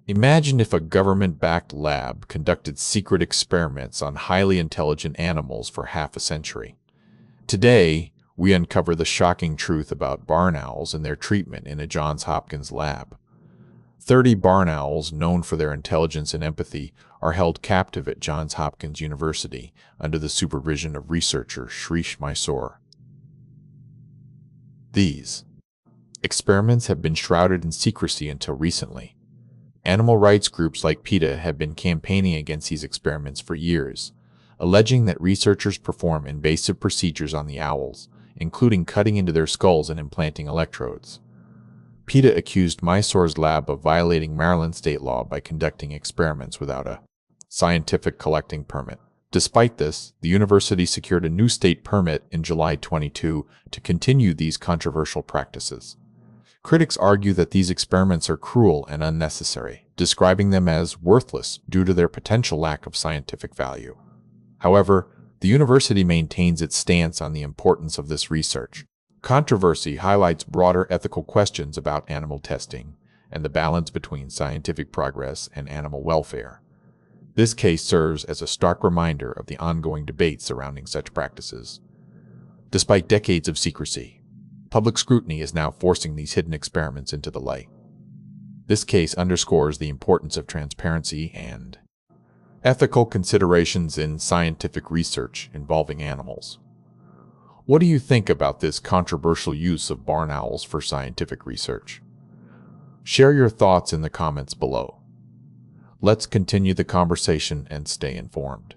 Imagine if a government-backed lab conducted secret experiments on highly intelligent animals for half a century. Today, we uncover the shocking truth about barn owls and their treatment in a Johns Hopkins lab. 30 barn owls, known for their intelligence and empathy, are held captive at Johns Hopkins University under the supervision of researcher Shrish Mysore. These experiments have been shrouded in secrecy until recently. Animal rights groups like PETA have been campaigning against these experiments for years, alleging that researchers perform invasive procedures on the owls, including cutting into their skulls and implanting electrodes. PETA accused Mysore's lab of violating Maryland state law by conducting experiments without a scientific collecting permit. Despite this, the university secured a new state permit in July 22 to continue these controversial practices. Critics argue that these experiments are cruel and unnecessary, describing them as worthless due to their potential lack of scientific value. However, the university maintains its stance on the importance of this research. Controversy highlights broader ethical questions about animal testing and the balance between scientific progress and animal welfare. This case serves as a stark reminder of the ongoing debate surrounding such practices. Despite decades of secrecy, public scrutiny is now forcing these hidden experiments into the light. This case underscores the importance of transparency and ethical considerations in scientific research involving animals. What do you think about this controversial use of barn owls for scientific research? Share your thoughts in the comments below. Let's continue the conversation and stay informed.